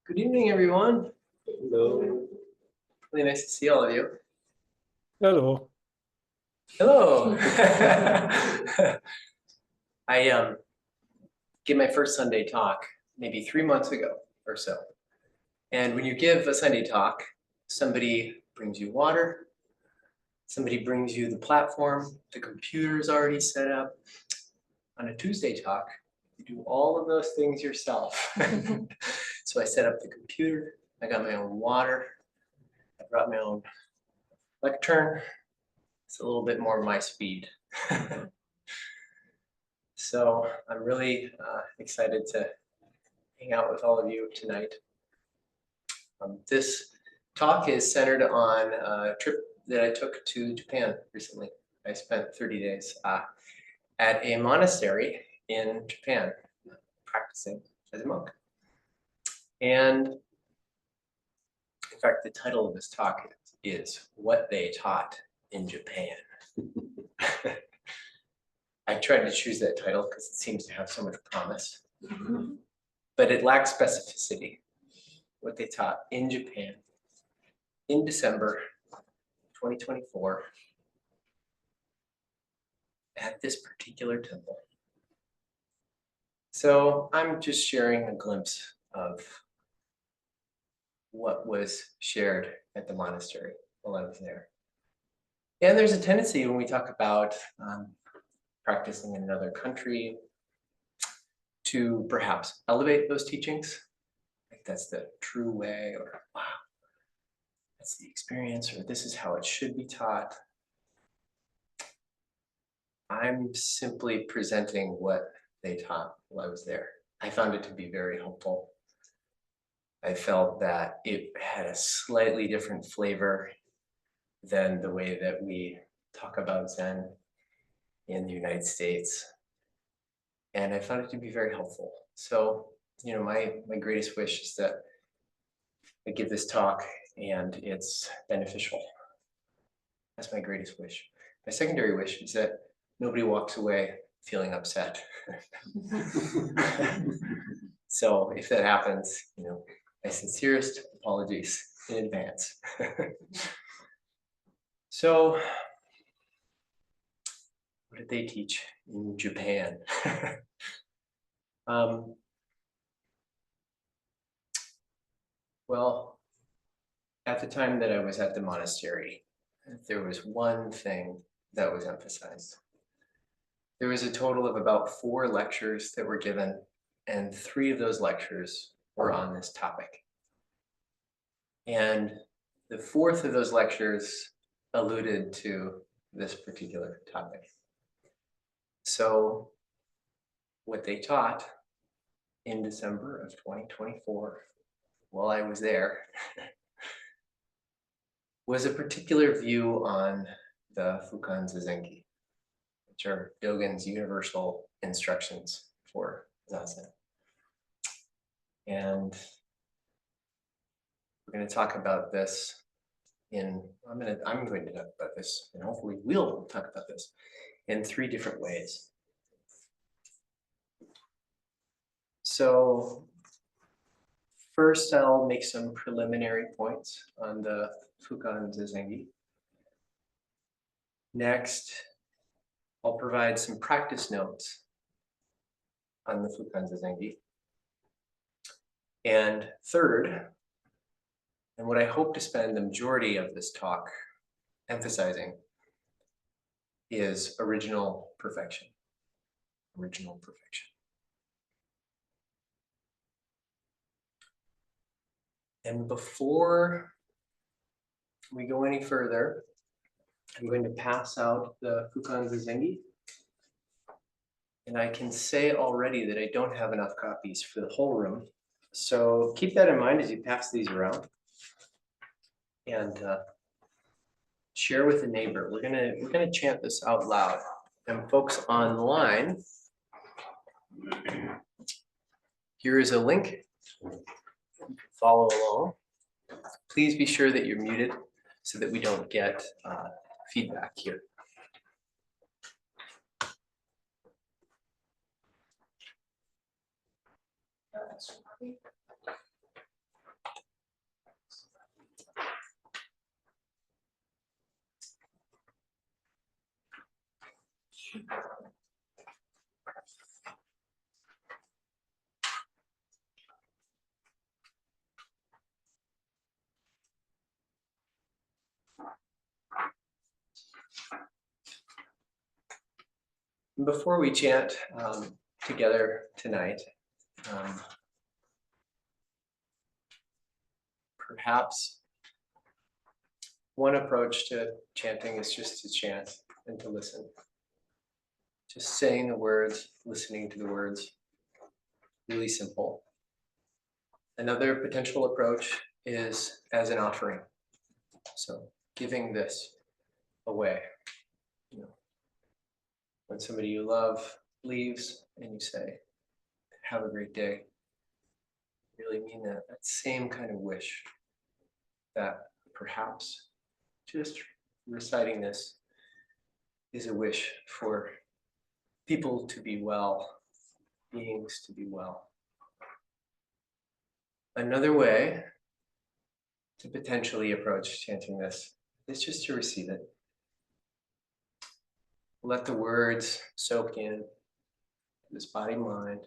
Good evening, everyone. Hello. Really nice to see all of you. Hello. Hello. I gave my first Sunday talk maybe 3 months ago or so. And when you give a Sunday talk, somebody brings you water, somebody brings you the platform, the computer is already set up. On a Tuesday talk, you do all of those things yourself. So I set up the computer, I got my own water, I brought my own lectern. It's a little bit more my speed. So I'm really excited to hang out with all of you tonight. This talk is centered on a trip that I took to Japan recently. I spent 30 days at a monastery in Japan practicing as a monk. And in fact, the title of this talk is What They Taught in Japan. I tried to choose that title because it seems to have so much promise, but it lacks specificity. What they taught in Japan in December 2024 at this particular temple. So I'm just sharing a glimpse of what was shared at the monastery while I was there. And there's a tendency when we talk about practicing in another country to perhaps elevate those teachings. Like that's the true way, or wow, that's the experience, or this is how it should be taught. I'm simply presenting what they taught while I was there. I found it to be very helpful. I felt that it had a slightly different flavor than the way that we talk about Zen in the United States. And I found it to be very helpful. So, my greatest wish is that I give this talk and it's beneficial. That's my greatest wish. My secondary wish is that nobody walks away feeling upset. So if that happens, my sincerest apologies in advance. So what did they teach in Japan? Well, at the time that I was at the monastery, there was one thing that was emphasized. There was a total of about 4 lectures that were given, and 3 of those lectures were on this topic. And the 4th of those lectures alluded to this particular topic. So what they taught in December of 2024, while I was there, was a particular view on the Fukan Zazengi, which are Dogen's universal instructions for Zazen. And we're going to talk about this I'm going to talk about this, and hopefully we'll talk about this in 3 different ways. So first, I'll make some preliminary points on the Fukan Zazengi. Next, I'll provide some practice notes on the Fukan Zazengi. And third, and what I hope to spend the majority of this talk emphasizing, is original perfection. Original perfection. And before we go any further, I'm going to pass out the Fukan Zazengi. And I can say already that I don't have enough copies for the whole room. So keep that in mind as you pass these around. And share with a neighbor. We're gonna chant this out loud. And folks online, here is a link. You can follow along. Please be sure that you're muted so that we don't get feedback here. Before we chant together tonight, perhaps one approach to chanting is just to chant and to listen. Just saying the words, listening to the words, really simple. Another potential approach is as an offering. So giving this away. You know, when somebody you love leaves and you say, have a great day, really mean that same kind of wish, that perhaps just reciting this is a wish for people to be well, beings to be well. Another way to potentially approach chanting this is just to receive it. Let the words soak in this body, mind,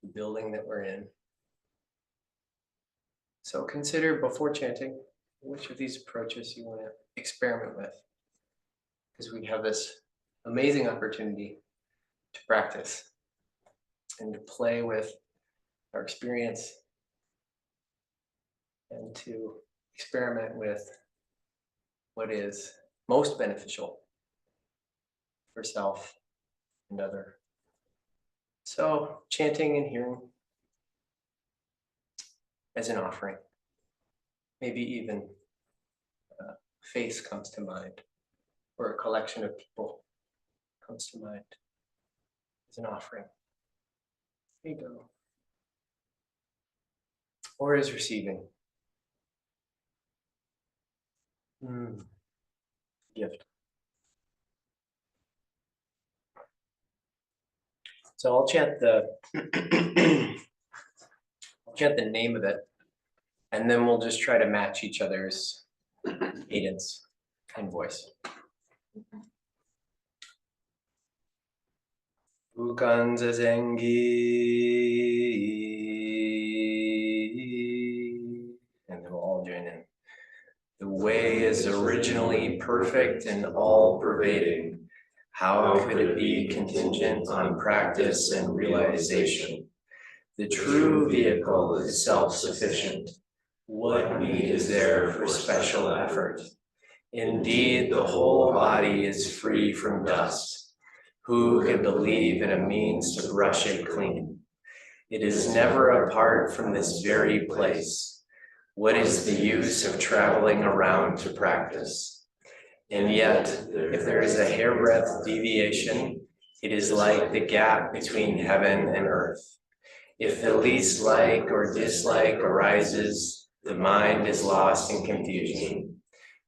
the building that we're in. So consider before chanting which of these approaches you want to experiment with, because we have this amazing opportunity to practice and to play with our experience and to experiment with what is most beneficial for self and other. So chanting and hearing as an offering. Maybe even a face comes to mind, or a collection of people comes to mind as an offering. There you go. Or as receiving. Gift. So I'll chant the name of it, and then we'll just try to match each other's cadence and voice. Ukanza Zengi. And then we'll all join in. The way is originally perfect and all-pervading. How could it be contingent on practice and realization? The true vehicle is self-sufficient. What need is there for special effort? Indeed, the whole body is free from dust. Who could believe in a means to brush it clean? It is never apart from this very place. What is the use of traveling around to practice? And yet, if there is a hairbreadth deviation, it is like the gap between heaven and earth. If the least like or dislike arises, the mind is lost in confusion.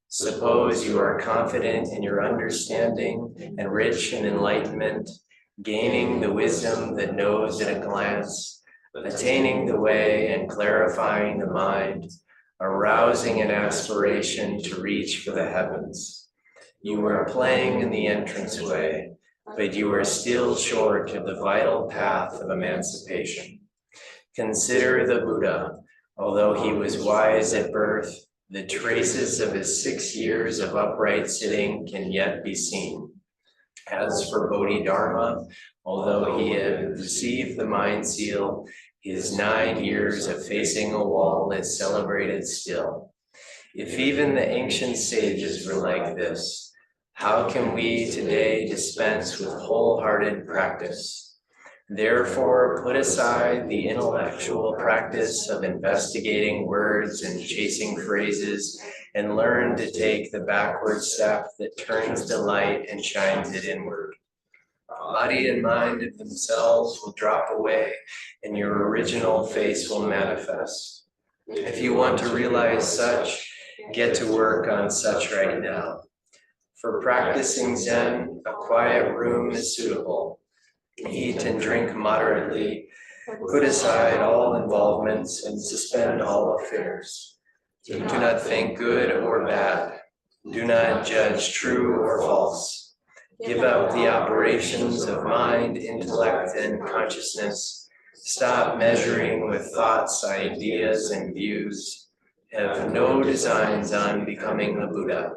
Suppose you are confident in your understanding and rich in enlightenment, gaining the wisdom that knows at a glance, attaining the way and clarifying the mind, arousing an aspiration to reach for the heavens. You are playing in the entranceway, but you are still short of the vital path of emancipation. Consider the Buddha. Although he was wise at birth, the traces of his 6 years of upright sitting can yet be seen. As for Bodhidharma, although he had received the mind seal, his 9 years of facing a wall is celebrated still. If even the ancient sages were like this, how can we today dispense with wholehearted practice? Therefore, put aside the intellectual practice of investigating words and chasing phrases, and learn to take the backward step that turns delight and shines it inward. Body and mind of themselves will drop away, and your original face will manifest. If you want to realize such, get to work on such right now. For practicing Zen, a quiet room is suitable. Eat and drink moderately, put aside all involvements and suspend all affairs. Do not think good or bad. Do not judge true or false. Give up the operations of mind, intellect, and consciousness. Stop measuring with thoughts, ideas, and views. Have no designs on becoming the Buddha.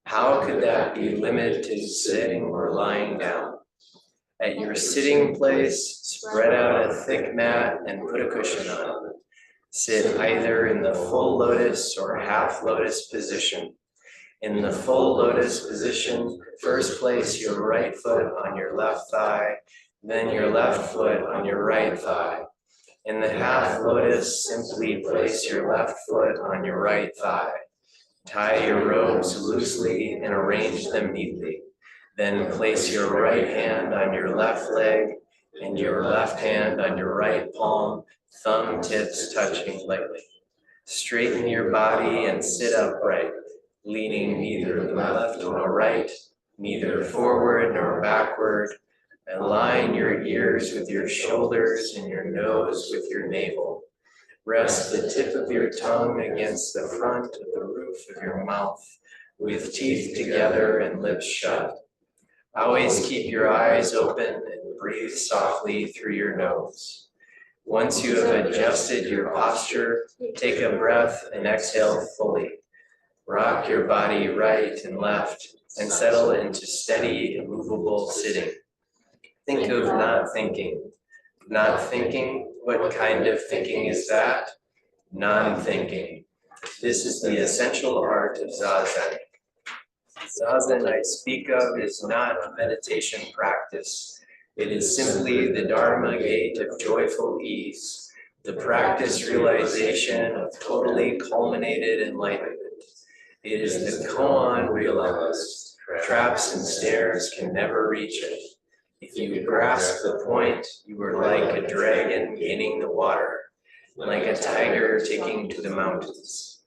How could that be limited to sitting or lying down? At your sitting place, spread out a thick mat and put a cushion on it. Sit either in the full lotus or half lotus position. In the full lotus position, first place your right foot on your left thigh, then your left foot on your right thigh. In the half lotus, simply place your left foot on your right thigh. Tie your robes loosely and arrange them neatly. Then place your right hand on your left leg and your left hand on your right palm, thumb tips touching lightly. Straighten your body and sit upright, leaning neither left nor right, neither forward nor backward. Align your ears with your shoulders and your nose with your navel. Rest the tip of your tongue against the front of the roof of your mouth, with teeth together and lips shut. Always keep your eyes open and breathe softly through your nose. Once you have adjusted your posture, take a breath and exhale fully. Rock your body right and left and settle into steady, immovable sitting. Think of not thinking. Not thinking, what kind of thinking is that? Non-thinking. This is the essential art of Zazen. Zazen I speak of is not a meditation practice. It is simply the Dharma gate of joyful ease, the practice realization of totally culminated enlightenment. It is the koan realized. Traps and snares can never reach it. If you grasp the point, you are like a dragon gaining the water, like a tiger taking to the mountains.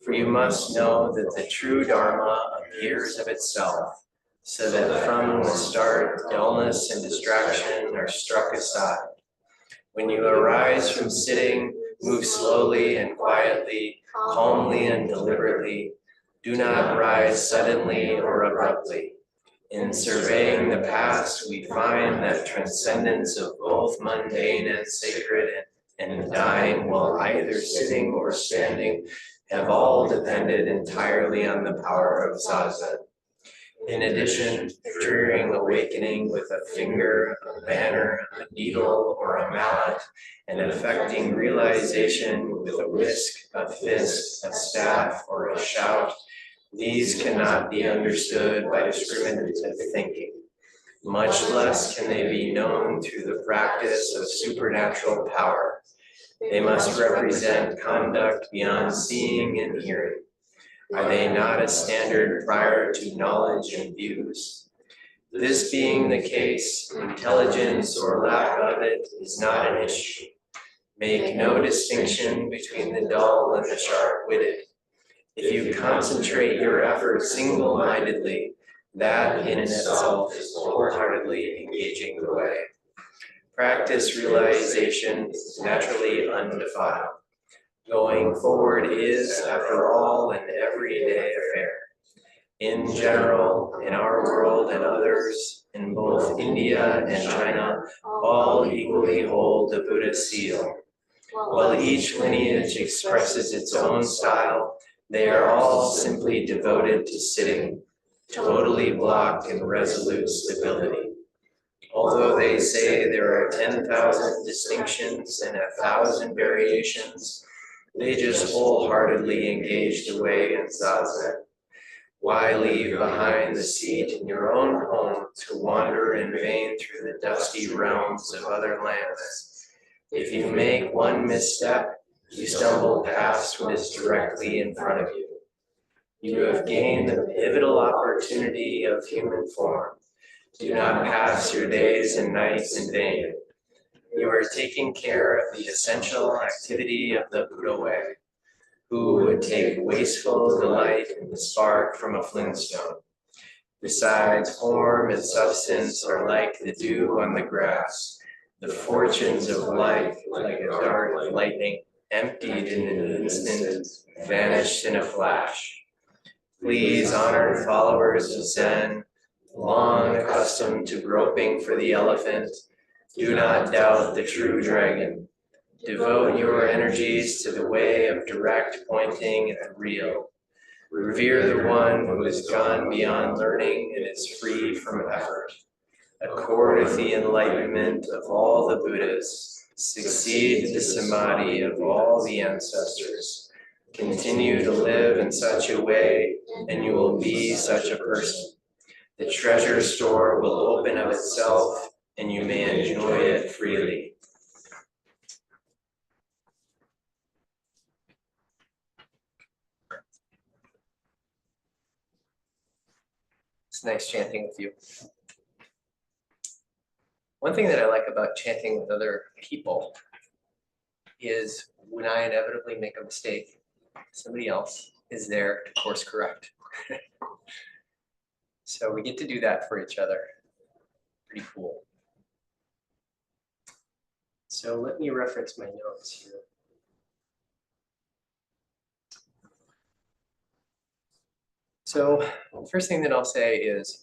For you must know that the true Dharma appears of itself, so that from the start, dullness and distraction are struck aside. When you arise from sitting, move slowly and quietly, calmly and deliberately. Do not rise suddenly or abruptly. In surveying the past, we find that transcendence of both mundane and sacred and dying while either sitting or standing have all depended entirely on the power of Zazen. In addition, triggering awakening with a finger, a banner, a needle, or a mallet, and affecting realization with a whisk, a fist, a staff, or a shout, these cannot be understood by discriminative thinking. Much less can they be known through the practice of supernatural power. They must represent conduct beyond seeing and hearing. Are they not a standard prior to knowledge and views? This being the case, intelligence or lack of it is not an issue. Make no distinction between the dull and the sharp-witted. If you concentrate your efforts single-mindedly, that in itself is wholeheartedly engaging the way. Practice realization is naturally undefiled. Going forward is, after all, an everyday affair. In general, in our world and others, in both India and China, all equally hold the Buddha seal. While each lineage expresses its own style, they are all simply devoted to sitting, totally blocked in resolute stability. Although they say there are 10,000 distinctions and 1,000 variations, they just wholeheartedly engage the way in Zazen. Why leave behind the seat in your own home to wander in vain through the dusty realms of other lands? If you make one misstep, you stumble past what is directly in front of you. You have gained the pivotal opportunity of human form. Do not pass your days and nights in vain. You are taking care of the essential activity of the Buddha way. Who would take wasteful delight in the spark from a flintstone? Besides, form and substance are like the dew on the grass. The fortunes of life, like a dart of lightning, emptied in an instant, vanished in a flash. Please, honored followers of Zen, long accustomed to groping for the elephant, do not doubt the true dragon. Devote your energies to the way of direct pointing at the real. Revere the one who has gone beyond learning and is free from effort. Accord with the enlightenment of all the Buddhas. Succeed the samadhi of all the ancestors. Continue to live in such a way, and you will be such a person. The treasure store will open of itself, and you may enjoy it freely. It's nice chanting with you. One thing that I like about chanting with other people is when I inevitably make a mistake, somebody else is there to course correct. So we get to do that for each other. Pretty cool. So let me reference my notes here. So the first thing that I'll say is,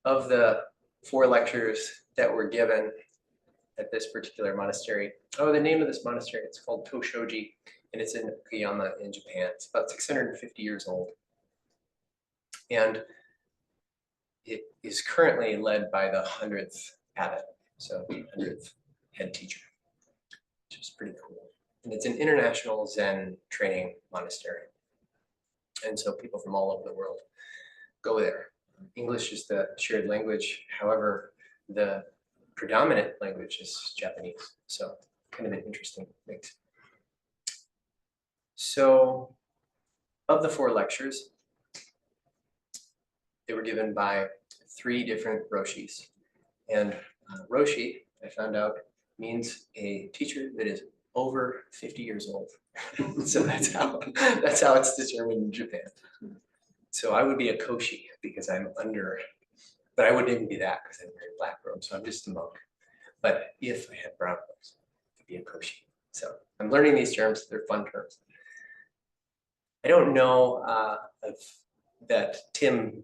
of the 4 lectures that were given at this particular monastery, the name of this monastery, it's called Toshoji, and it's in Okayama in Japan. It's about 650 years old. And it is currently led by the 100th abbot, so 100th head teacher, which is pretty cool. And it's an international Zen training monastery. And so people from all over the world go there. English is the shared language. However, the predominant language is Japanese. So kind of an interesting mix. So of the 4 lectures, they were given by 3 different roshis. And roshi, I found out, means a teacher that is over 50 years old. So that's how it's determined in Japan. So I would be a koshi because I'm under, but I wouldn't even be that because I'm wearing black robes, so I'm just a monk. But if I had brown robes, I'd be a koshi. So I'm learning these terms, they're fun terms. I don't know that Tim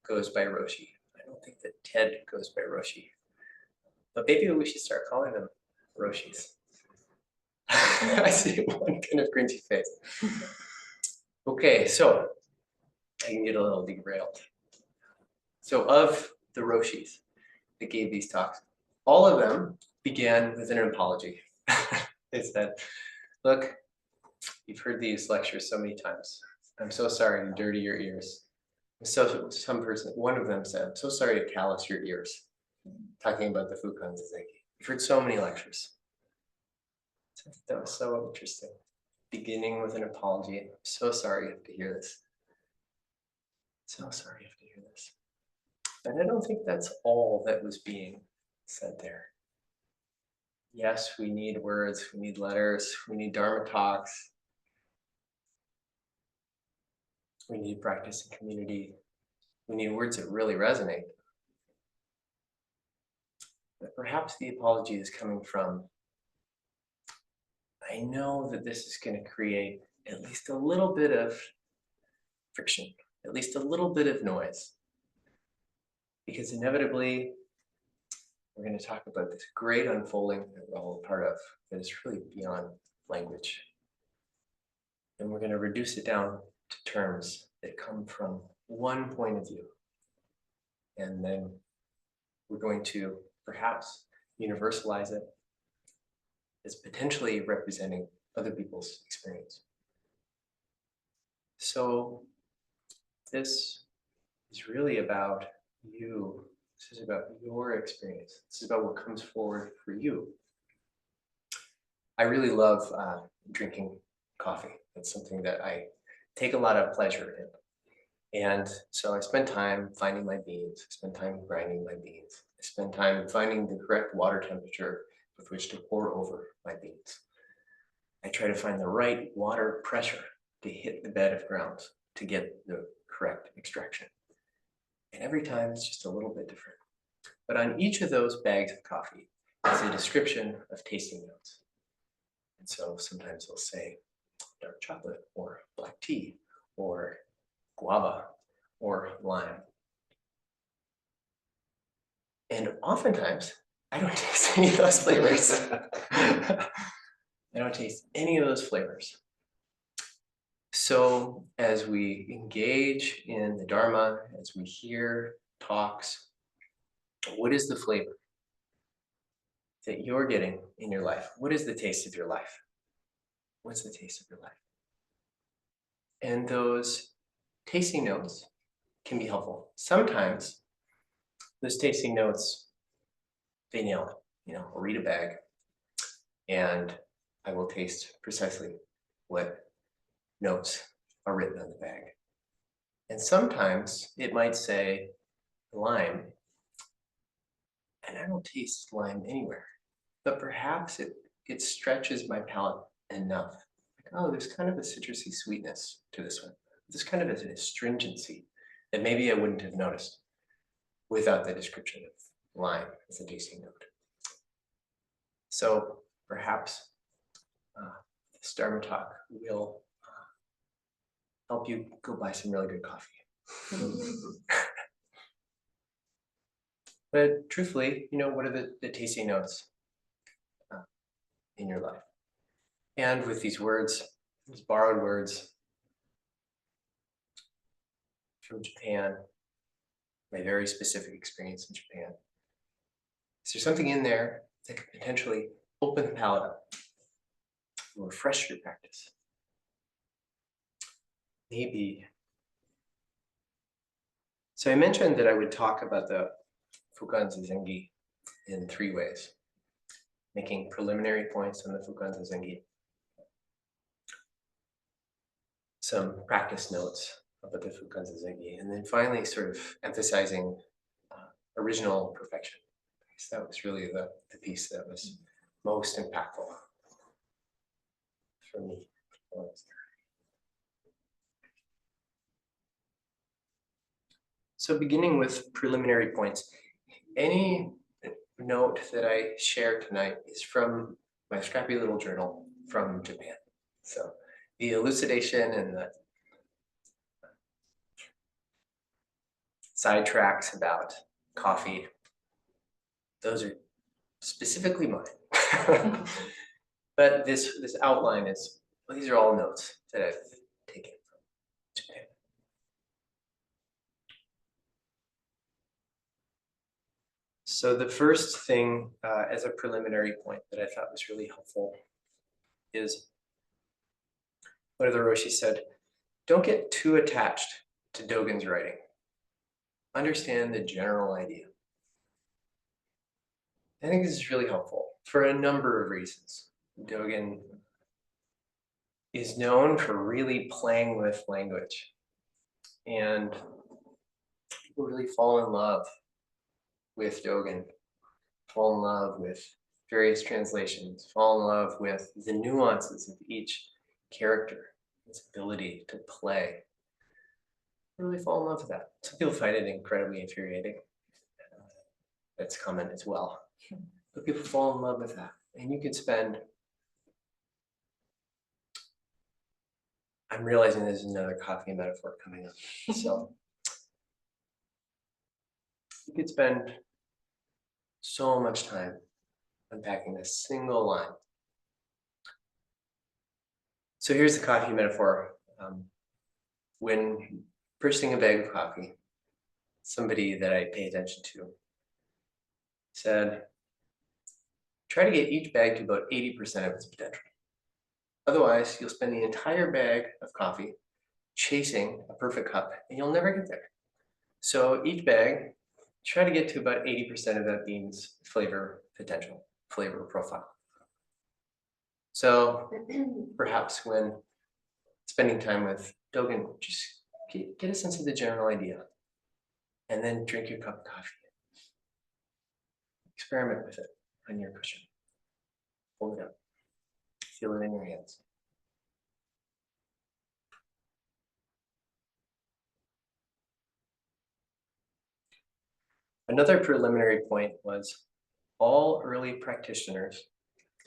goes by Roshi. I don't think that Ted goes by Roshi. But maybe we should start calling them Roshis. I see one kind of cringy face. Okay, so I can get a little derailed. So of the Roshis that gave these talks, all of them began with an apology. They said, look, you've heard these lectures so many times. I'm so sorry to dirty your ears. So one of them said, I'm so sorry to callous your ears, talking about the Fukan Zazeki. You've heard so many lectures. That was so interesting. Beginning with an apology. I'm so sorry you have to hear this. So sorry you have to hear this. And I don't think that's all that was being said there. Yes, we need words, we need letters, we need Dharma talks. We need practice in community. We need words that really resonate. But perhaps the apology is coming from, I know that this is going to create at least a little bit of friction, at least a little bit of noise. Because inevitably, we're going to talk about this great unfolding that we're all a part of that is really beyond language. And we're going to reduce it down to terms that come from one point of view. And then we're going to perhaps universalize it as potentially representing other people's experience. So this is really about you. This is about your experience. This is about what comes forward for you. I really love drinking coffee. It's something that I take a lot of pleasure in. And so I spend time finding my beans, I spend time grinding my beans, I spend time finding the correct water temperature with which to pour over my beans. I try to find the right water pressure to hit the bed of ground to get the correct extraction. And every time it's just a little bit different. But on each of those bags of coffee is a description of tasting notes. And so sometimes they'll say dark chocolate or black tea or guava or lime. And oftentimes, I don't taste any of those flavors. I don't taste any of those flavors. So as we engage in the Dharma, as we hear talks, what is the flavor that you're getting in your life? What is the taste of your life? What's the taste of your life? And those tasting notes can be helpful. Sometimes those tasting notes, they nail it. I'll read a bag and I will taste precisely what notes are written on the bag. And sometimes it might say lime, and I don't taste lime anywhere, but perhaps it stretches my palate enough. Like, oh, there's kind of a citrusy sweetness to this one. There's kind of an astringency that maybe I wouldn't have noticed without the description of lime as a tasting note. So perhaps this Dharma talk will help you go buy some really good coffee. But truthfully, what are the tasting notes in your life? And with these words, these borrowed words from Japan, my very specific experience in Japan, is there something in there that could potentially open the palate up and refresh your practice? Maybe. So I mentioned that I would talk about the Fukan Zengi in 3 ways: making preliminary points on the Fukan Zengi, some practice notes about the Fukan Zengi, and then finally sort of emphasizing original perfection. So that was really the piece that was most impactful for me. So beginning with preliminary points, any note that I share tonight is from my scrappy little journal from Japan. So the elucidation and the sidetracks about coffee, those are specifically mine. But this outline is, well, these are all notes that I've taken from Japan. So the first thing as a preliminary point that I thought was really helpful is one of the Roshi said, don't get too attached to Dogen's writing. Understand the general idea. I think this is really helpful for a number of reasons. Dogen is known for really playing with language, and people really fall in love with Dogen, fall in love with various translations, fall in love with the nuances of each character, its ability to play. Really fall in love with that. Some people find it incredibly infuriating. That's common as well. But people fall in love with that. And you could spend, I'm realizing there's another coffee metaphor coming up. So you could spend so much time unpacking a single line. So here's the coffee metaphor. When purchasing a bag of coffee, somebody that I pay attention to said, try to get each bag to about 80% of its potential. Otherwise, you'll spend the entire bag of coffee chasing a perfect cup and you'll never get there. So each bag, try to get to about 80% of that bean's flavor potential, flavor profile. So perhaps when spending time with Dogen, just get a sense of the general idea and then drink your cup of coffee. Experiment with it on your cushion. Hold it up. Feel it in your hands. Another preliminary point was all early practitioners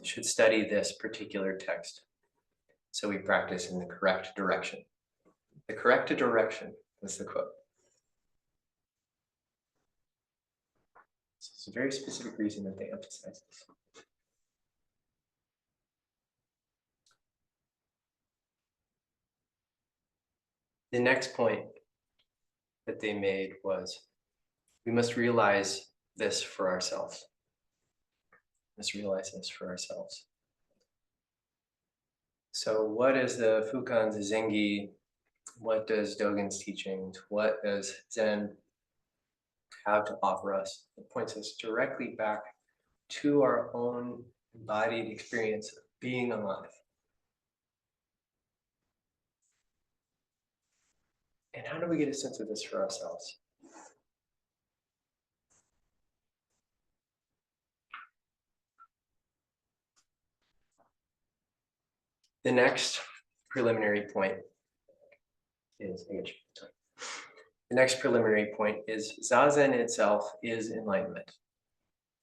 should study this particular text so we practice in the correct direction. The correct direction was the quote. a very specific reason that they emphasize this. The next point that they made was, we must realize this for ourselves. We must realize this for ourselves. So what is the Fukan Zengi? What does Dogen's teachings? What does Zen have to offer us? It points us directly back to our own embodied experience of being alive. And how do we get a sense of this for ourselves? The next preliminary point is, the next preliminary point is Zazen itself is enlightenment.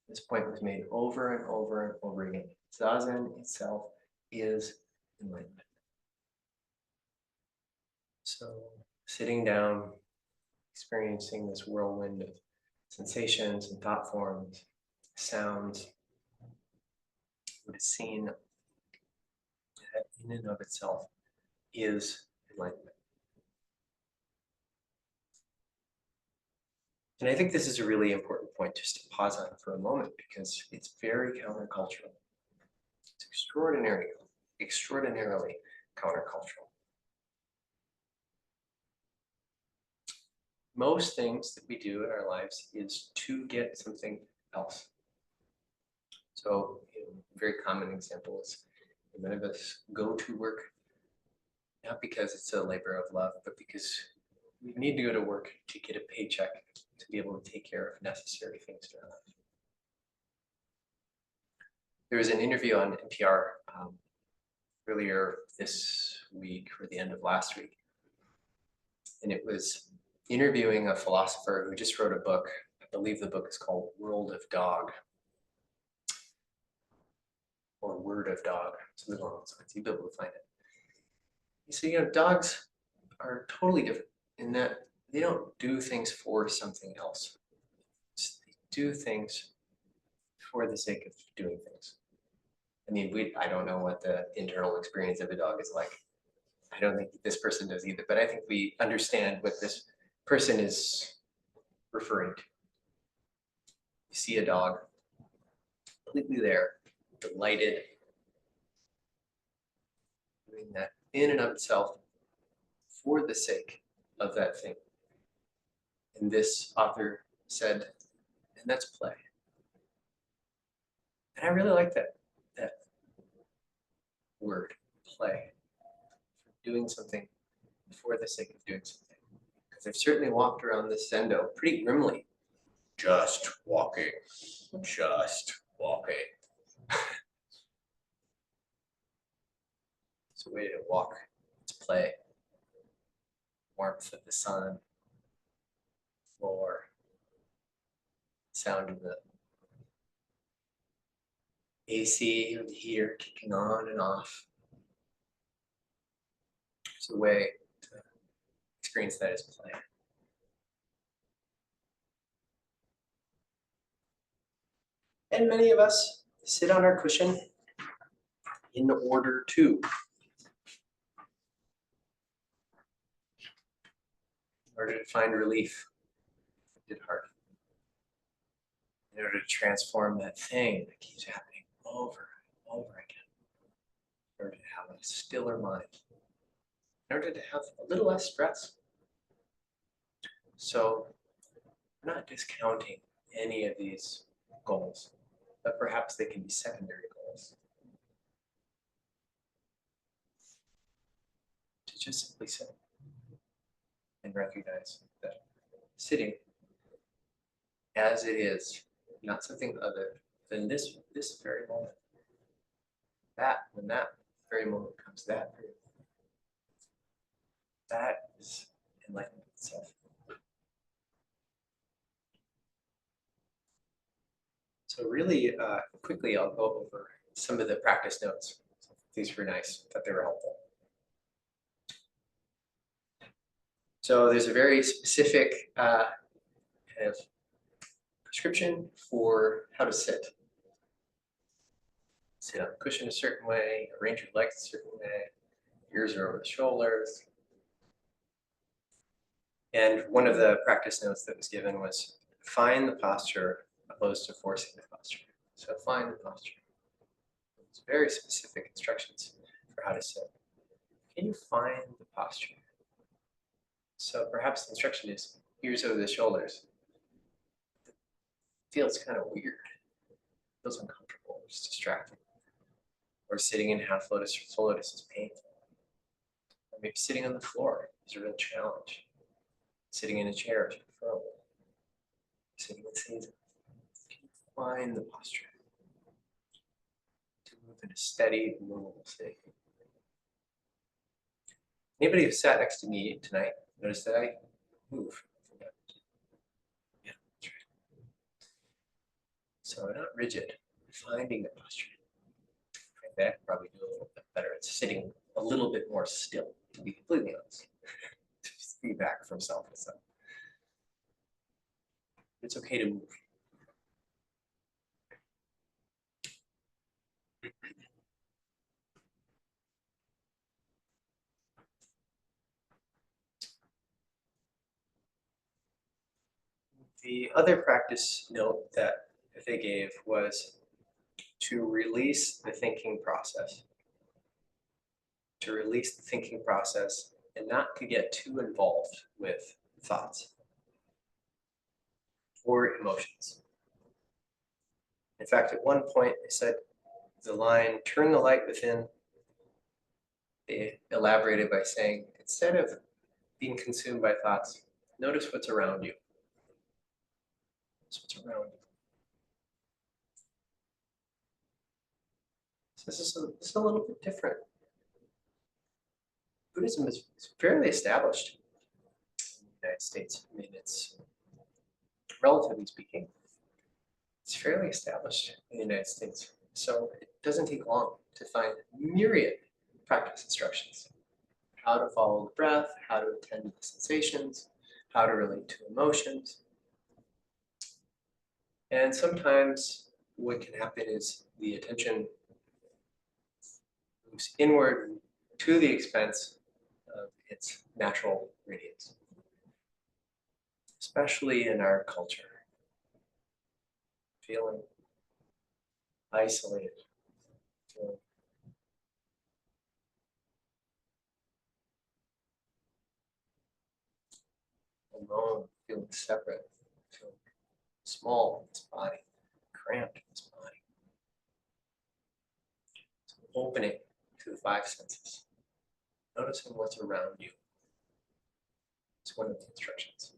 This point was made over and over and over again. Zazen itself is enlightenment. So sitting down, experiencing this whirlwind of sensations and thought forms, sounds, what is seen that in and of itself is enlightenment. And I think this is a really important point just to pause on for a moment, because it's very countercultural. It's extraordinarily countercultural. Most things that we do in our lives is to get something else. So a very common example is many of us go to work not because it's a labor of love, but because we need to go to work to get a paycheck to be able to take care of necessary things in our life. There was an interview on NPR earlier this week or the end of last week, and it was interviewing a philosopher who just wrote a book. I believe the book is called World of Dog, or Word of Dog, something along those lines. You'll be able to find it. So, dogs are totally different in that they don't do things for something else. They do things for the sake of doing things. I mean, I don't know what the internal experience of a dog is like. I don't think this person does either, but I think we understand what this person is referring to. You see a dog completely there, delighted, doing that in and of itself for the sake of that thing. And this author said, and that's play. And I really like that word, play. Doing something for the sake of doing something. Because I've certainly walked around this Zendo pretty grimly. Just walking. It's a way to walk, it's play. Warmth of the sun, floor, sound of the AC or the heater kicking on and off. It's a way to experience that as play. And many of us sit on our cushion in order to. In order to find relief, did hard. In order to transform that thing that keeps happening over and over again. In order to have a stiller mind. In order to have a little less stress. So we're not discounting any of these goals, but perhaps they can be secondary goals. To just simply sit and recognize that sitting as it is, not something other than this very moment. When that very moment comes, that is enlightenment itself. So really quickly, I'll go over some of the practice notes. These were nice, I thought they were helpful. So there's a very specific kind of prescription for how to sit. Sit on the cushion a certain way, arrange your legs a certain way, ears are over the shoulders. And one of the practice notes that was given was find the posture opposed to forcing the posture. So find the posture. It's very specific instructions for how to sit. Can you find the posture? So perhaps the instruction is ears over the shoulders. It feels kind of weird. It feels uncomfortable. It's distracting. Or sitting in half lotus or full lotus is painful. Or maybe sitting on the floor is a real challenge. Sitting in a chair is preferable. Sitting in season. Can you find the posture? To move in a steady, movable state. Anybody who sat next to me tonight notice that I move? Yeah, that's right. So I'm not rigid, finding the posture. I could probably do a little bit better at sitting a little bit more still, to be completely honest. Just feedback from self and self. It's okay to move. The other practice note that they gave was to release the thinking process. To release the thinking process and not to get too involved with thoughts or emotions. In fact, at one point, they said the line, turn the light within, they elaborated by saying, instead of being consumed by thoughts, notice what's around you. Notice what's around you. So this is a little bit different. Buddhism is fairly established in the United States. I mean, it's, relatively speaking, it's fairly established in the United States. So it doesn't take long to find myriad practice instructions. How to follow the breath, how to attend to the sensations, how to relate to emotions. And sometimes what can happen is the attention moves inward to the expense of its natural radiance, especially in our culture. Feeling isolated, feeling alone, feeling separate, feeling small in this body, cramped in this body. So opening to the five senses, noticing what's around you. It's one of the instructions.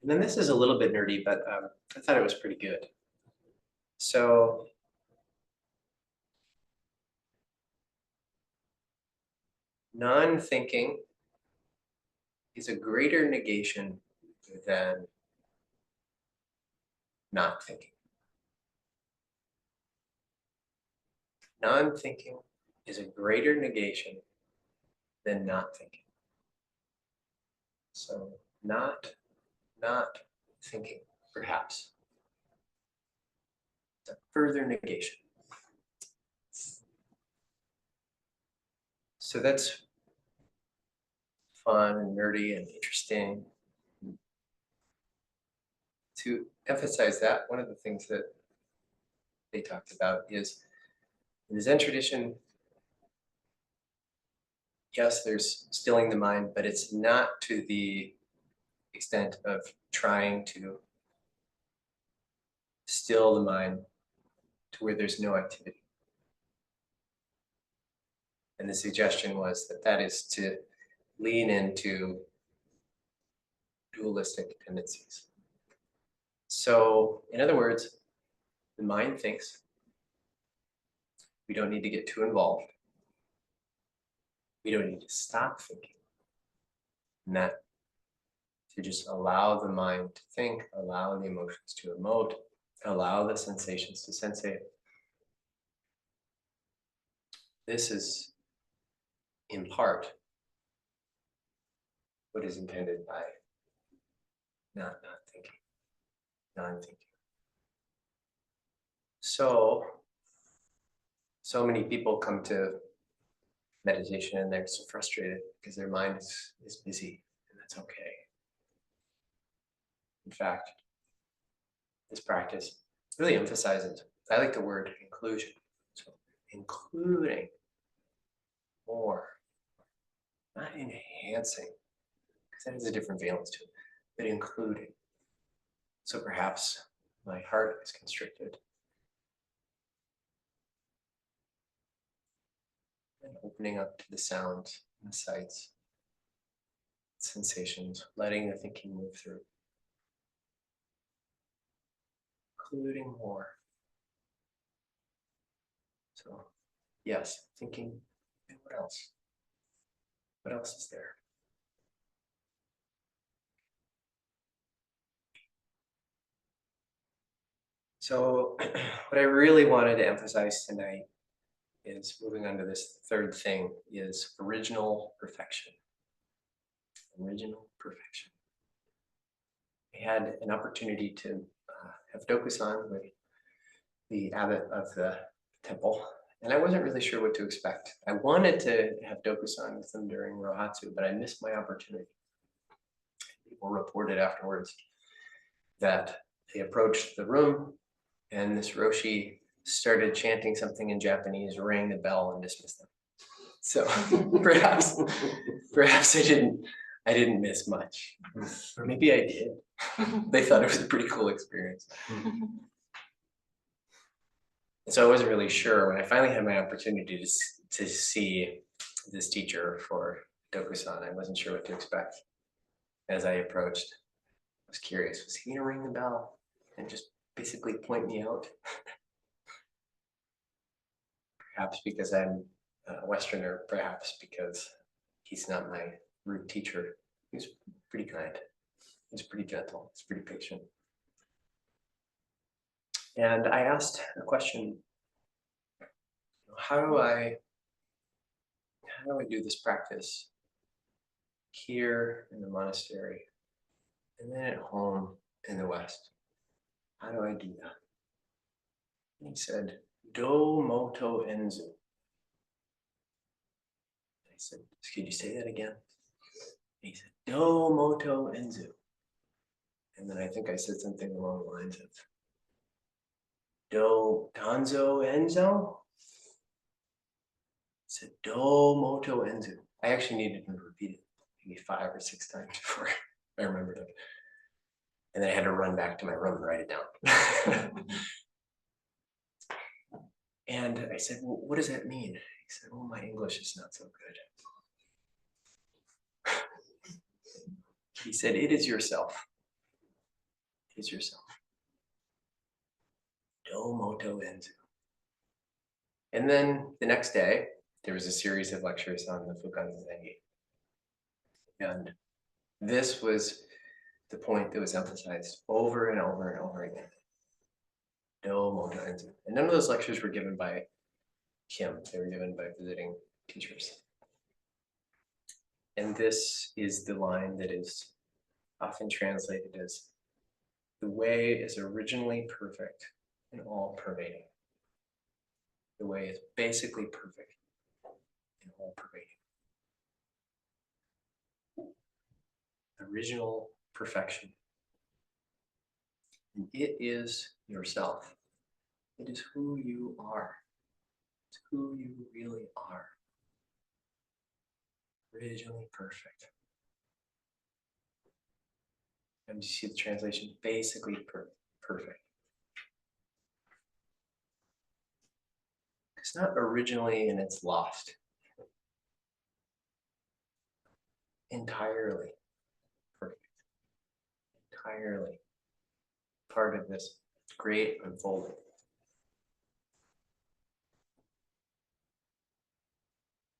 And then this is a little bit nerdy, but I thought it was pretty good. So non-thinking is a greater negation than not thinking. Non-thinking is a greater negation than not thinking. So not thinking, perhaps. It's a further negation. So that's fun and nerdy and interesting. To emphasize that, one of the things that they talked about is in the Zen tradition, yes, there's stilling the mind, but it's not to the extent of trying to still the mind to where there's no activity. And the suggestion was that that is to lean into dualistic tendencies. So, in other words, the mind thinks. We don't need to get too involved. We don't need to stop thinking. And that to just allow the mind to think, allow the emotions to emote, allow the sensations to sensate. this is in part what is intended by not thinking, non-thinking. So many people come to meditation and they're so frustrated because their mind is busy, and that's okay. In fact, this practice really emphasizes, I like the word inclusion. So including more, not enhancing, because that has a different valence to it, but including. So perhaps my heart is constricted, and opening up to the sounds and the sights, sensations, letting the thinking move through. Including more. So, yes, thinking, and what else? What else is there? So, what I really wanted to emphasize tonight is moving on to this third thing is original perfection. Original perfection. I had an opportunity to have Dokusan with the abbot of the temple, and I wasn't really sure what to expect. I wanted to have Dokusan with them during Rohatsu, but I missed my opportunity. People reported afterwards that they approached the room and this Roshi started chanting something in Japanese, rang the bell, and dismissed them. So perhaps I didn't miss much. Or maybe I did. They thought it was a pretty cool experience. And so I wasn't really sure. When I finally had my opportunity to see this teacher for Dokusan, I wasn't sure what to expect. As I approached, I was curious, was he gonna ring the bell and just basically point me out? Perhaps because I'm a Westerner, perhaps because he's not my root teacher. He's pretty kind. He's pretty gentle. He's pretty patient. And I asked a question, how do I do this practice here in the monastery and then at home in the West? How do I do that? And he said, Do moto enzu. I said, could you say that again? And he said, Do moto enzu. And then I think I said something along the lines of Do danzo enzo? I said Do moto enzu. I actually needed to repeat it maybe 5 or 6 times before I remembered it. And then I had to run back to my room and write it down. And I said, well, what does that mean? He said, well, my English is not so good. He said, it is yourself. It is yourself. Do moto enzu. And then the next day, there was a series of lectures on the Fukan Zengi. And this was the point that was emphasized over and over and over again. Do moto enzu. And none of those lectures were given by him. They were given by visiting teachers. And this is the line that is often translated as, the way is originally perfect and all pervading. The way is basically perfect and all pervading. Original perfection. And it is yourself. It is who you are. It's who you really are. Originally perfect. And you see the translation, basically perfect. It's not originally and it's lost. Entirely perfect. Entirely part of this great unfolding.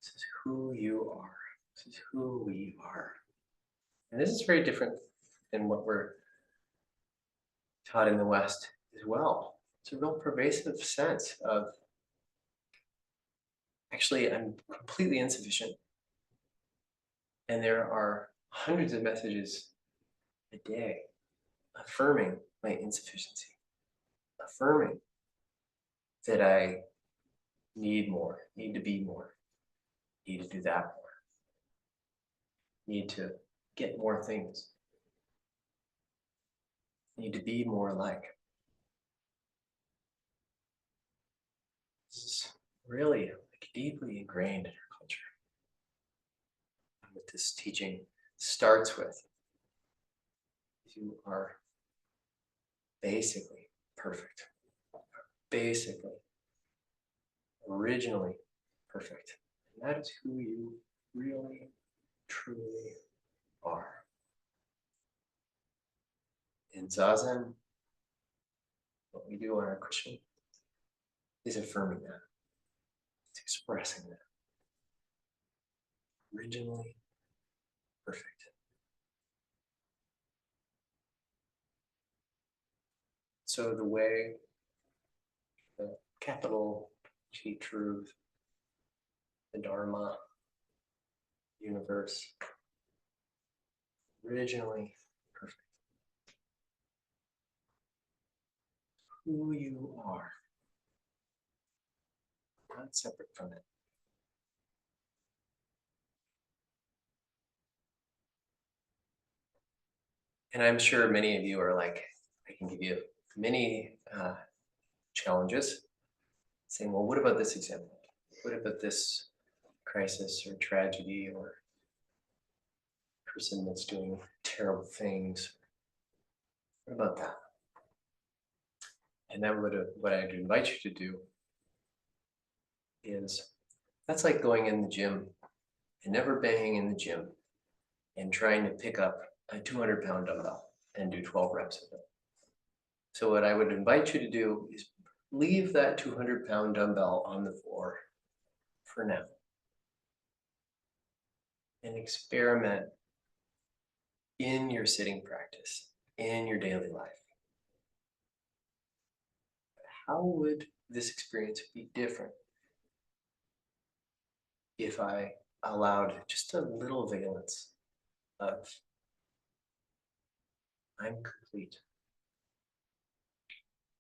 This is who you are. This is who we are. And this is very different than what we're taught in the West as well. It's a real pervasive sense of Actually, I'm completely insufficient. And there are hundreds of messages a day affirming my insufficiency, affirming that I need more, need to be more, need to do that more, need to get more things, need to be more like. This is really like deeply ingrained in our culture. And what this teaching starts with, you are basically perfect, basically, originally perfect. And that is who you really, truly are. In Zazen, what we do on our cushion is affirming that. It's expressing that. Originally perfect. So the way, the capital G truth, the Dharma, universe, originally perfect. Who you are, not separate from it. And I'm sure many of you are like, I can give you many challenges, saying, well, what about this example? What about this crisis or tragedy or person that's doing terrible things? What about that? And then what I'd invite you to do is, that's like going in the gym and never banging in the gym and trying to pick up a 200-pound dumbbell and do 12 reps of it. So what I would invite you to do is leave that 200-pound dumbbell on the floor for now and experiment in your sitting practice, in your daily life. How would this experience be different if I allowed just a little valence of I'm complete,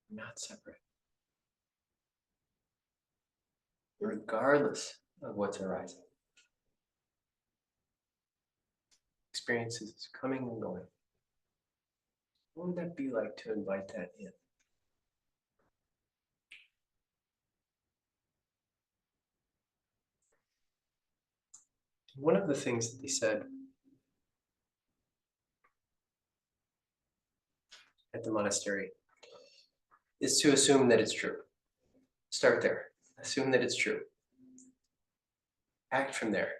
I'm not separate, regardless of what's arising? Experiences coming and going. What would that be like to invite that in? One of the things that they said at the monastery is to assume that it's true. Start there. Assume that it's true. Act from there.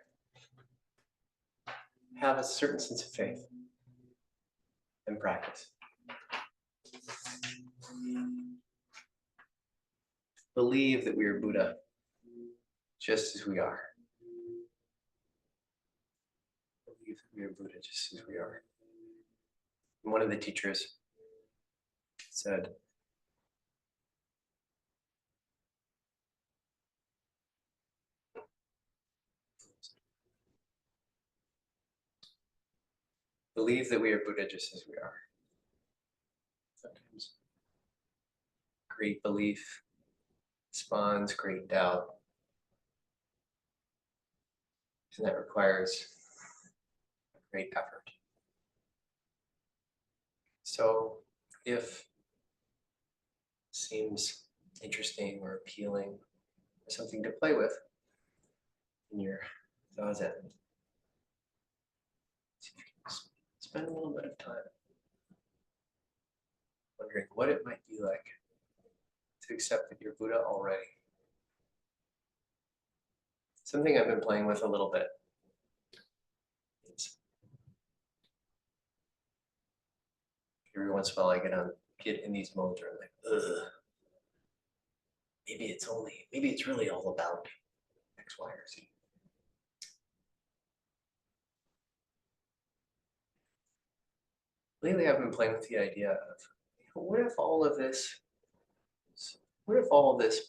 Have a certain sense of faith and practice. Believe that we are Buddha just as we are. Believe that we are Buddha just as we are. And one of the teachers said, believe that we are Buddha just as we are. Sometimes great belief spawns great doubt. And that requires great effort. So if it seems interesting or appealing or something to play with in your zazen, spend a little bit of time wondering what it might be like to accept that you're Buddha already. Something I've been playing with a little bit is every once in a while I get in these modes where I'm like, ugh, maybe it's really all about X, Y, or Z. Lately I've been playing with the idea of, what if all of this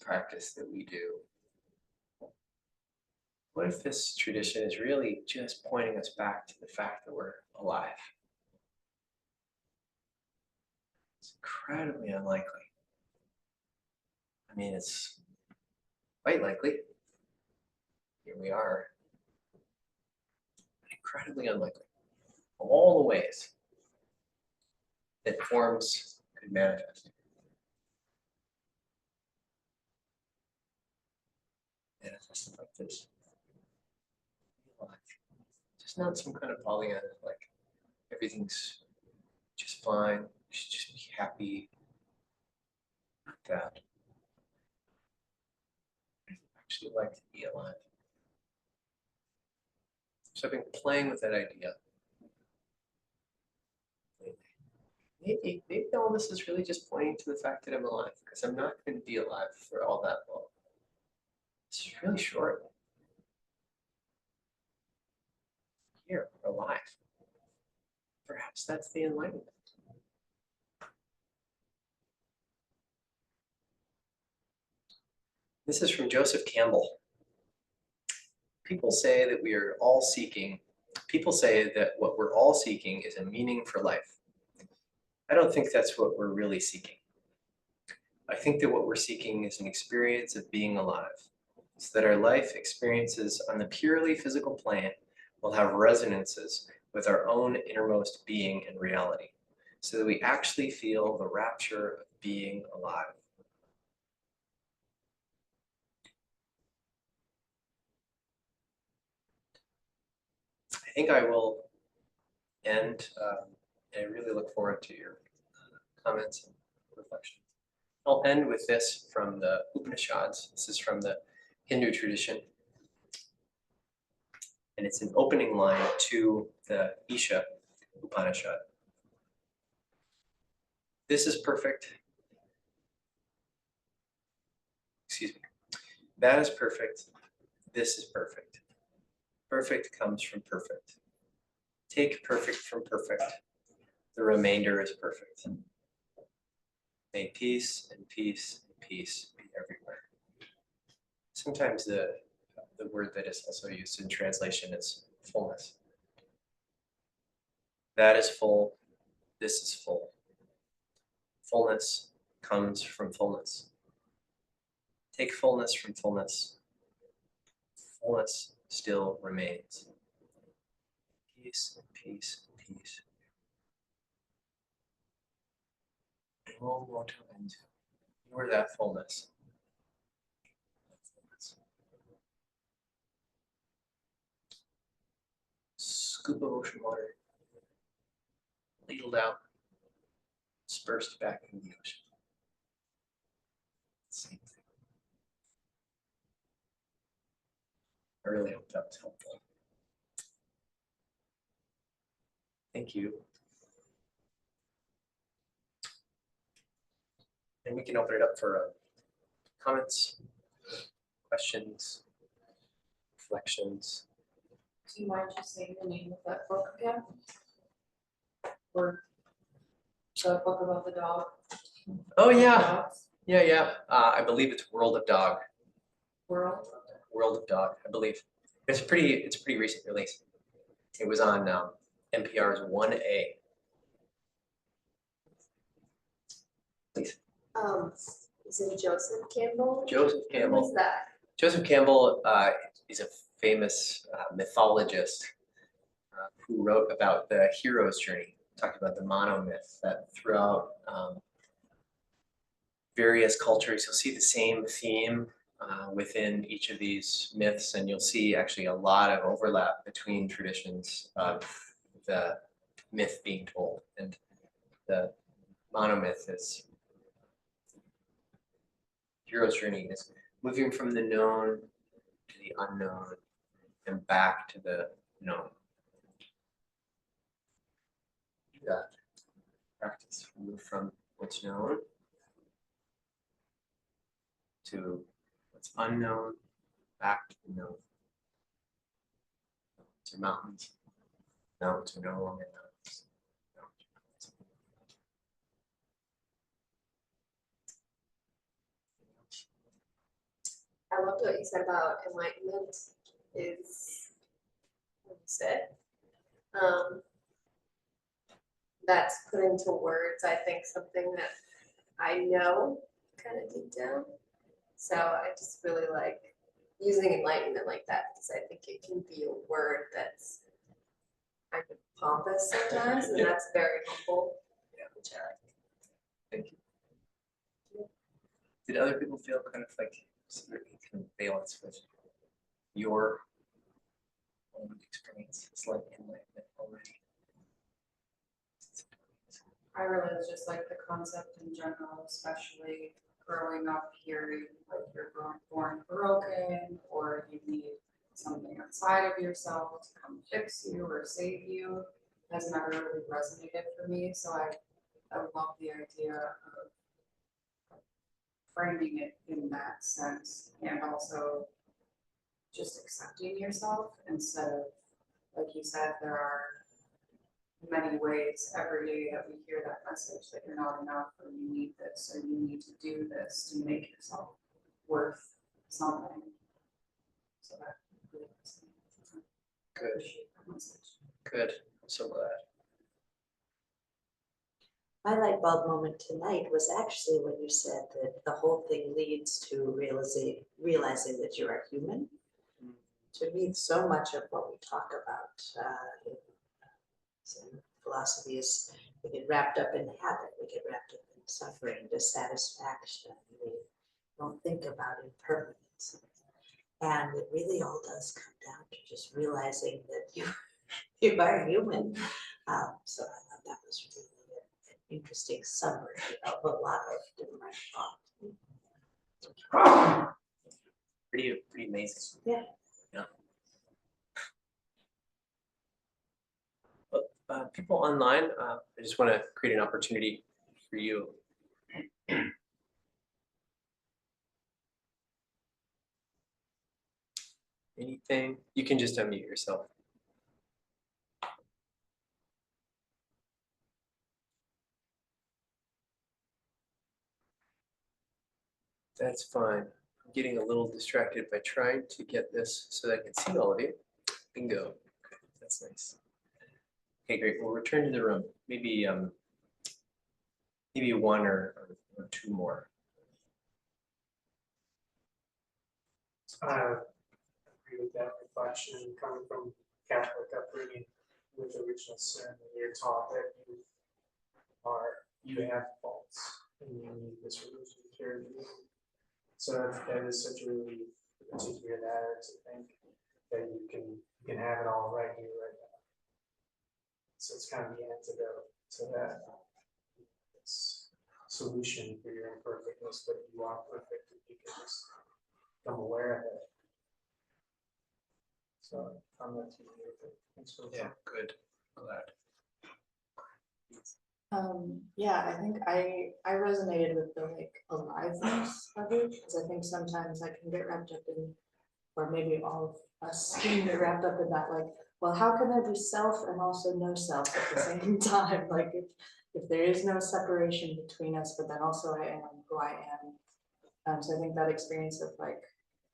practice that we do What if this tradition is really just pointing us back to the fact that we're alive? It's incredibly unlikely. I mean, it's quite likely. Here we are. Incredibly unlikely. Of all the ways that forms could manifest. Manifest like this. Just not some kind of Pollyanna, like everything's just fine. You should just be happy. Not that. I actually like to be alive. So I've been playing with that idea. Maybe all this is really just pointing to the fact that I'm alive, because I'm not going to be alive for all that long. It's really short. Here, alive. Perhaps that's the enlightenment. This is from Joseph Campbell. People say that people say that what we're all seeking is a meaning for life. I don't think that's what we're really seeking. I think that what we're seeking is an experience of being alive, so that our life experiences on the purely physical plane will have resonances with our own innermost being and reality, so that we actually feel the rapture of being alive. I think I will end, and I really look forward to your comments and reflections. I'll end with this from the Upanishads. This is from the Hindu tradition. And it's an opening line to the Isha Upanishad. This is perfect. Excuse me. That is perfect. This is perfect. Perfect comes from perfect. Take perfect from perfect. The remainder is perfect. May peace and peace and peace be everywhere. Sometimes the word that is also used in translation is fullness. That is full. This is full. Fullness comes from fullness. Take fullness from fullness. Fullness still remains. Peace and peace and peace. You are that fullness. Scoop of ocean water, ladled out, dispersed back into the ocean. Same thing. I really hope that was helpful. Thank you. And we can open it up for comments, questions, reflections. Do you mind just saying the name of that book again? Or the book about the dog? Oh yeah, Dogs? yeah. I believe it's World of Dog. World? World of Dog, I believe. It's a pretty recent release. It was on NPR's 1A. Please. Is it Joseph Campbell? Joseph Who Campbell. was that? Joseph Campbell is a famous mythologist who wrote about the hero's journey, talked about the monomyth, that throughout various cultures, you'll see the same theme within each of these myths, and you'll see actually a lot of overlap between traditions of the myth being told. And the monomyth is hero's journey is moving from the known to the unknown and back to the known. Do that. Practice. Move from what's known to what's unknown, back to the known. To mountains. Mountains are no longer mountains. I loved what you said about enlightenment is, what you said. That's put into words, I think, something that I know kind of deep down. So I just really like using enlightenment like that, because I think it can be a word that's kind of pompous sometimes, and that's very humble, which I like. Thank you. Did other people feel kind of like some kind of valence with your own experience? It's like enlightenment already. I really just like the concept in general, especially growing up hearing like you're born broken, or you need something outside of yourself to come fix you or save you, has never really resonated for me. So I love the idea of framing it in that sense, and also just accepting yourself instead of, like you said, there are many ways every day that we hear that message that you're not enough, or you need this, or you need to do this to make yourself worth something. So that really resonates. I Good, appreciate that message. good. I'm so glad. My light bulb moment tonight was actually when you said that the whole thing leads to realizing that you are human. To me, so much of what we talk about in philosophy is we get wrapped up in habit, we get wrapped up in suffering, dissatisfaction, we don't think about impermanence. And it really all does come down to just realizing that you are human. So I thought that was really an interesting summary of a lot of different thought. Pretty amazing. Yeah. Yeah. People online, I just want to create an opportunity for you. Anything? You can just unmute yourself. That's fine. I'm getting a little distracted by trying to get this so that I can see all of you. Bingo. Okay, that's nice. Okay, great. We'll return to the room. Maybe maybe one or two more. I agree with that reflection coming from Catholic upbringing with original sin. You're taught that you have faults and you need this religion to carry you. So that is such a relief to hear that, to think that you can have it all right here, right now. So it's kind of the antidote to that solution for your imperfectness, but you are perfect if you can just become aware of it. So I'm not too good. Thanks for Yeah, good. Glad. Yeah, I think I resonated with the like aliveness of it, because I think sometimes I can get wrapped up in, or maybe all of us can get wrapped up in that, like, well, how can there be self and also no self at the same time? Like if there is no separation between us, but then also I am who I am. So I think that experience of like,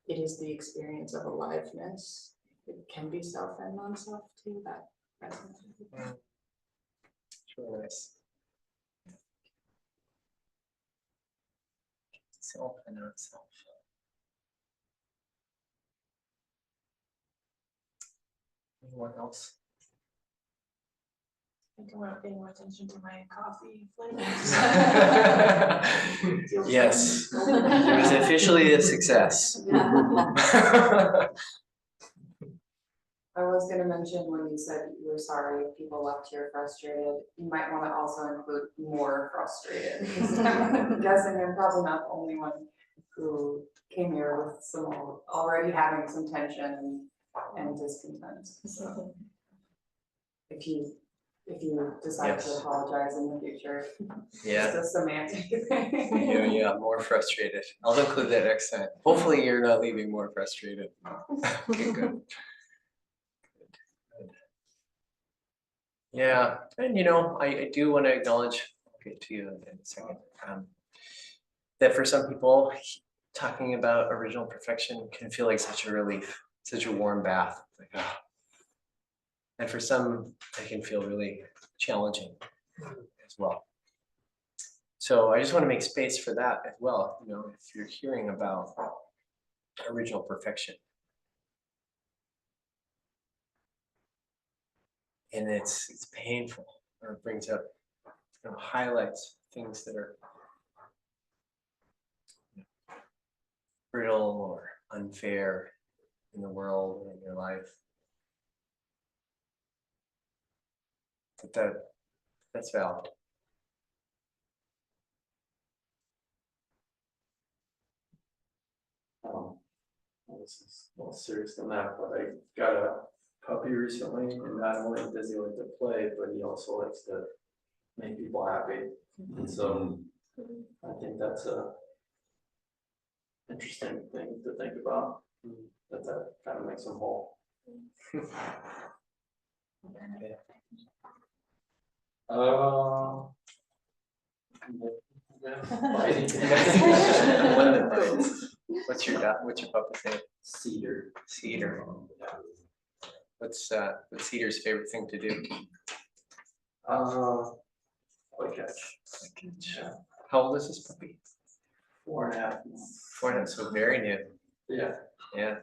it is the experience of aliveness. It can be self and non-self too, that resonates with me. It's really nice. Self and not self. Anyone else? I think I'm not paying more attention to my coffee flavors. Yes, it was officially a success. I was gonna mention when you said you were sorry if people left here frustrated, you might wanna also include more frustrated. I'm guessing I'm probably not the only one who came here with some, already having some tension and discontent, so. If you decide to Yes. apologize in the future, Yeah, just a semantic thing. yeah, more frustrated. I'll include that next time. Hopefully you're not leaving more frustrated. Okay, good. Yeah, and I do want to acknowledge, I'll get to you in a second, that for some people, talking about original perfection can feel like such a relief. such a warm bath. Like, ah. And for some, it can feel really challenging as well. So I just want to make space for that as well. You know, if you're hearing about original perfection, and it's painful, or it brings up, you know, highlights things that are brittle or unfair in the world or in your life. That's valid. This is more serious than that, but I got a puppy recently, and not only does he like to play, but he also likes to make people happy. And so I think that's a interesting thing to think about, that kind of makes him whole. Biting. One that bites. What's your puppy's name? Cedar. Cedar. What's Cedar's favorite thing to do? Play catch. Yeah. How old is this puppy? 4.5. 4, so very new. Yeah. Yeah.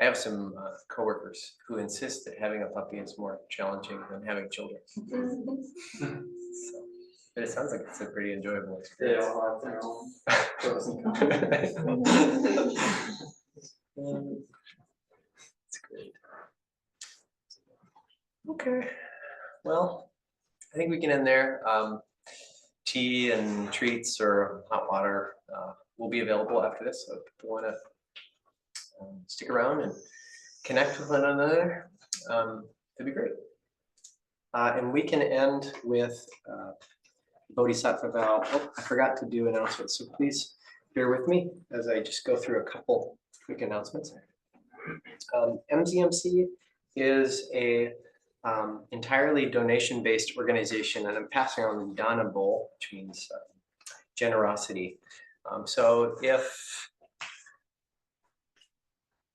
I have some coworkers who insist that having a puppy is more challenging than having children. So, but it sounds like it's a pretty enjoyable They experience. all have their own pros and cons. That's great. Okay, well, I think we can end there. Tea and treats or hot water will be available after this, so if people want to stick around and connect with one another, that'd be great. And we can end with Bodhisattva vow. Oh, I forgot to do announcements, so please bear with me as I just go through a couple quick announcements. MZMC is a entirely donation-based organization, and I'm passing on the Dana Bowl, which means generosity. So if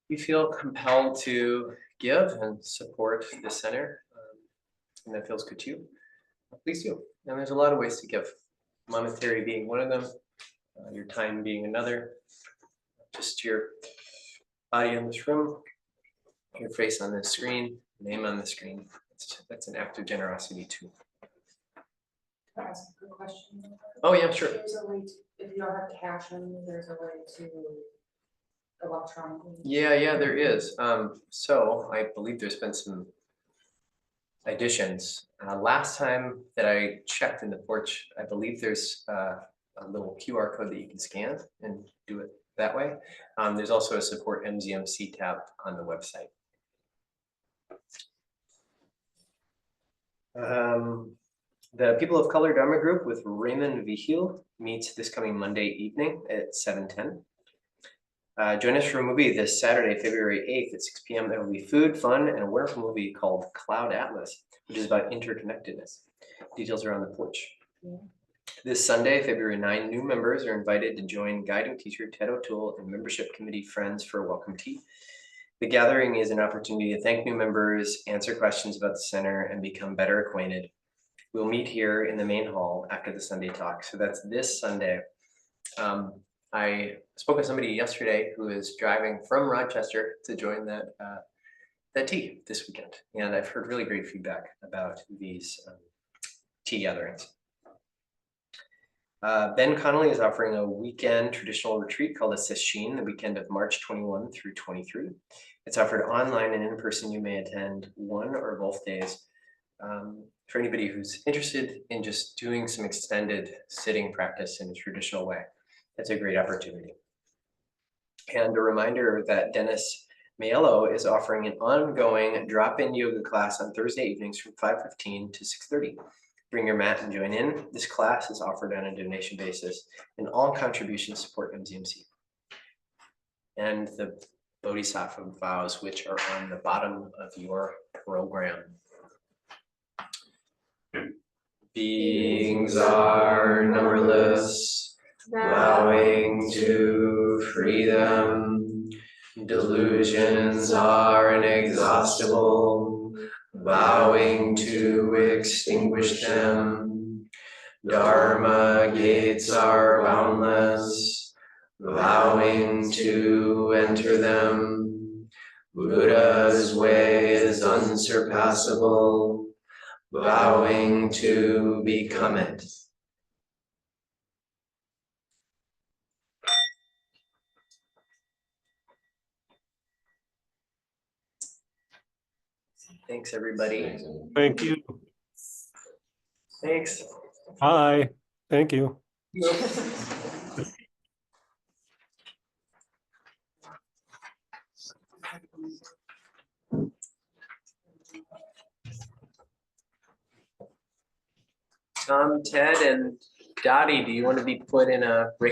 you feel compelled to give and support the center, and that feels good to you, please do. And there's a lot of ways to give, monetary being one of them, your time being another, just your body in this room, your face on the screen, name on the screen. That's an act of generosity too. Can I ask a quick question? Oh yeah, sure. There's a way to, if you don't have cash in, there's a way to electronically. Yeah, there is. So I believe there's been some additions. Last time that I checked in the porch, I believe there's a little QR code that you can scan and do it that way. There's also a support MZMC tab on the website. The People of Color Dharma Group with Raymond Vigil meets this coming Monday evening at 7:10. Join us for a movie this Saturday, February 8th at 6 p.m. There will be food, fun, and a wonderful movie called Cloud Atlas, which is about interconnectedness. Details are on the porch. Yeah. This Sunday, February 9, new members are invited to join guiding teacher Ted O'Toole and membership committee friends for a welcome tea. The gathering is an opportunity to thank new members, answer questions about the center, and become better acquainted. We'll meet here in the main hall after the Sunday talk. So that's this Sunday. I spoke with somebody yesterday who is driving from Rochester to join that tea this weekend. And I've heard really great feedback about these tea gatherings. Ben Connolly is offering a weekend traditional retreat called a Sesshin, the weekend of March 21 through 23. It's offered online and in person. You may attend one or both days. For anybody who's interested in just doing some extended sitting practice in a traditional way, that's a great opportunity. And a reminder that Dennis Maiello is offering an ongoing drop-in yoga class on Thursday evenings from 5:15 to 6:30. Bring your mat and join in. This class is offered on a donation basis, and all contributions support MZMC. And the Bodhisattva vows, which are on the bottom of your program. Beings are numberless, bowing to freedom. Delusions are inexhaustible, vowing to extinguish them. Dharma gates are boundless, vowing to enter them. Buddha's way is unsurpassable, vowing to become it. Thanks, everybody. Thank you. Thanks. Hi, thank you. Tom, Ted, and Dottie, do you want to be put in a break